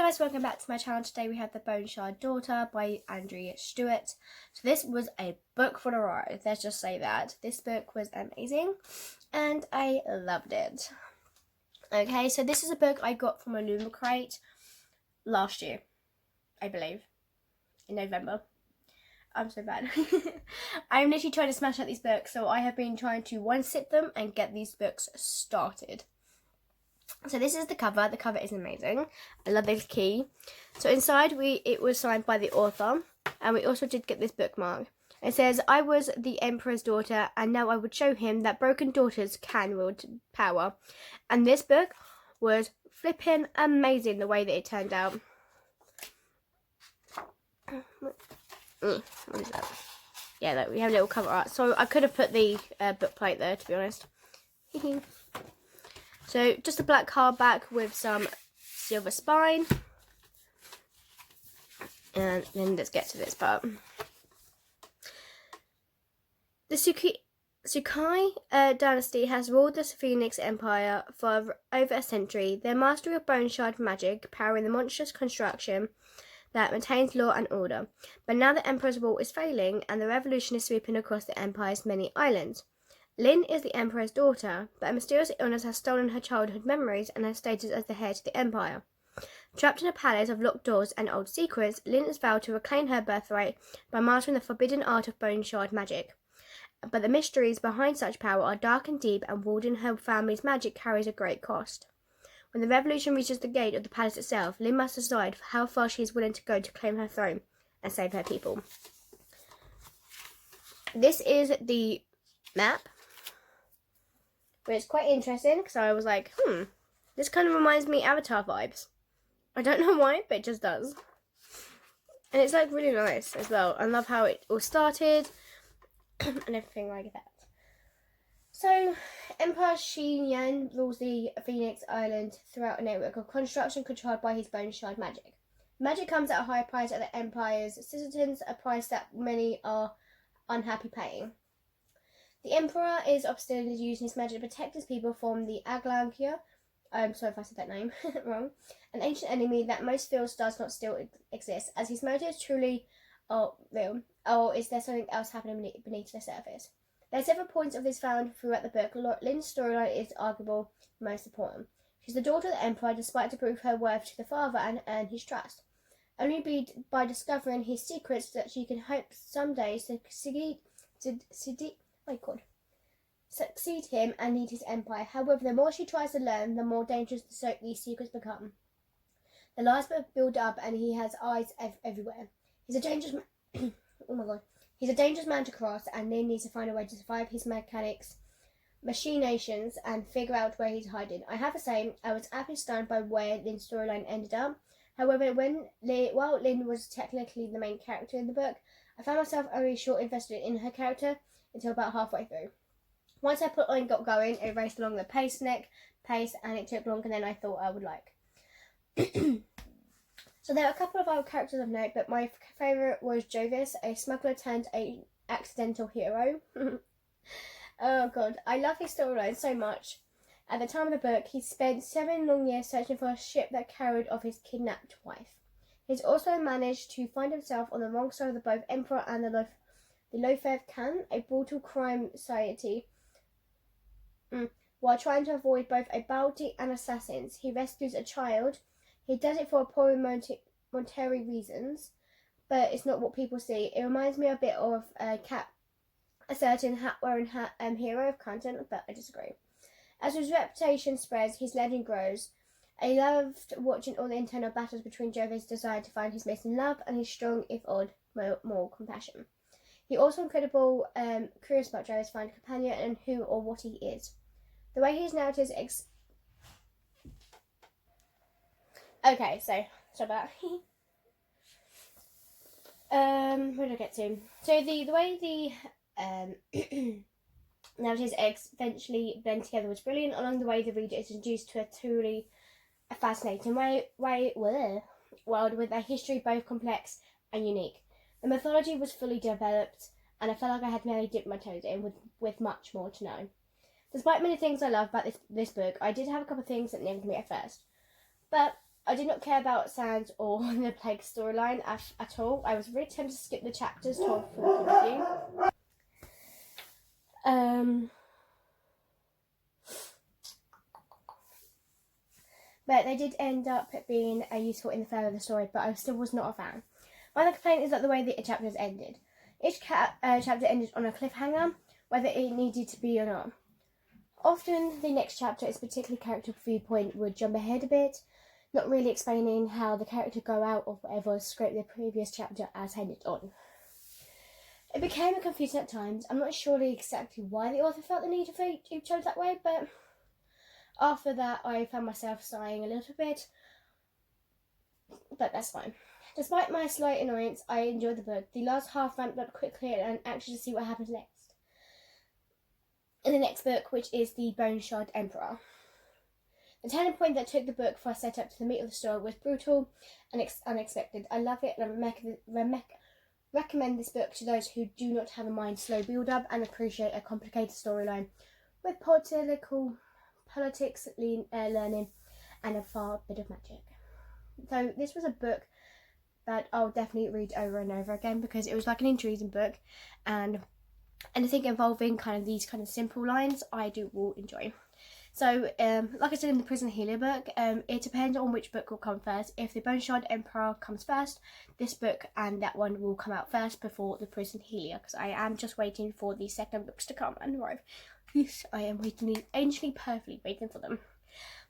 guys, welcome back to my channel. Today we have The Bone Shard Daughter by Andrea Stewart. So this was a book for the ride, let's just say that. This book was amazing and I loved it. Okay, so this is a book I got from a Luma crate last year, I believe, in November. I'm so bad. I'm literally trying to smash out these books, so I have been trying to one-sit them and get these books started. So this is the cover. The cover is amazing. I love this key. So inside it was signed by the author, and we also did get this bookmark. It says, "I was the Emperor's daughter, and now I would show him that broken daughters can wield power." And this book was flipping amazing the way that it turned out. What is that? Yeah, look, we have a little cover art. So I could have put the book plate there, to be honest. So just a black hardback with some silver spine. And then let's get to this part. The Sukai dynasty has ruled the Phoenix Empire for over a century. Their mastery of bone shard magic, powering the monstrous construction that maintains law and order. But now the Emperor's rule is failing, and the revolution is sweeping across the Empire's many islands. Lynn is the Emperor's daughter, but a mysterious illness has stolen her childhood memories and her status as the heir to the Empire. Trapped in a palace of locked doors and old secrets, Lynn has vowed to reclaim her birthright by mastering the forbidden art of bone shard magic. But the mysteries behind such power are dark and deep, and wielding her family's magic carries a great cost. When the revolution reaches the gate of the palace itself, Lynn must decide how far she is willing to go to claim her throne and save her people. This is the map. But it's quite interesting because I was like, this kind of reminds me Avatar vibes. I don't know why, but it just does. And it's like really nice as well. I love how it all started and everything like that. So, Emperor Shi Yan rules the Phoenix Island throughout a network of construction controlled by his bone shard magic. Magic comes at a high price at the Empire's citizens, a price that many are unhappy paying. The Emperor is obstinately using his magic to protect his people from the Aglankia. I'm sorry if I said that name wrong. An ancient enemy that most feels does not still exist, as his motives truly are real. Or is there something else happening beneath the surface? There are several points of this found throughout the book. Lynn's storyline is arguably the most important. She's the daughter of the Emperor, despite to prove her worth to the father and earn his trust. Only by discovering his secrets that she can hope someday succeed him and lead his empire. However, the more she tries to learn, the more dangerous these secrets become. The lies build up, and he has eyes everywhere. He's a dangerous man. Oh my god. He's a dangerous man to cross, and Lynn needs to find a way to survive his machinations and figure out where he's hiding. I have to say, I was absolutely stunned by where Lynn's storyline ended up. However, while Lynn was technically the main character in the book, I found myself only short invested in her character until about halfway through. Once I got going, it raced along the pace, and it took longer than I thought I would like. So there are a couple of other characters of note, but my favourite was Jovis, a smuggler turned an accidental hero. Oh god, I love his storyline so much. At the time of the book, he spent 7 long years searching for a ship that carried off his kidnapped wife. He's also managed to find himself on the wrong side of the both Emperor and the Lofev Cant, a brutal crime society. While trying to avoid both a bounty and assassins, he rescues a child. He does it for purely monetary reasons, but it's not what people see. It reminds me a bit of a certain hat-wearing hero of content, but I disagree. As his reputation spreads, his legend grows. I loved watching all the internal battles between Jovis' desire to find his missing love and his strong, if odd, moral compassion. He also incredible curious about Jovis' finding a companion and who or what he is. The way his narratives Okay, so about where did I get to? So the way the narratives eventually blend together was brilliant. Along the way, the reader is introduced to a truly fascinating world with a history both complex and unique. The mythology was fully developed, and I felt like I had nearly dipped my toes in with much more to know. Despite many things I love about this book, I did have a couple of things that nagged me at first. But I did not care about Sans or the plague storyline at all. I was really tempted to skip the chapters to avoid confusing. But they did end up being useful in the further of the story, but I still was not a fan. My other complaint is that the way the chapters ended. Each chapter ended on a cliffhanger, whether it needed to be or not. Often the next chapter, its particular character viewpoint, would jump ahead a bit, not really explaining how the character go out or whatever, scrape the previous chapter as ended on. It became a confusing at times. I'm not sure exactly why the author felt the need to chose that way, but after that I found myself sighing a little bit, but that's fine. Despite my slight annoyance, I enjoyed the book. The last half ramped up quickly and anxious to see what happens next. In the next book, which is The Bone-Shard Emperor. The turning point that took the book for a setup to the meat of the story was brutal and unexpected. I love it and I recommend this book to those who do not have a mind slow build-up and appreciate a complicated storyline with politics, learning, and a far bit of magic. So this was a book that I'll definitely read over and over again because it was like an intriguing book, and anything involving kind of these kind of simple lines I will enjoy. So like I said in the Prison Healer book, it depends on which book will come first. If the Bone-Shard Emperor comes first, this book and that one will come out first before the Prison Healer, because I am just waiting for the second books to come and arrive. Yes, I am waiting, anciently perfectly waiting for them.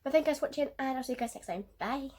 But thank you guys for watching, and I'll see you guys next time. Bye.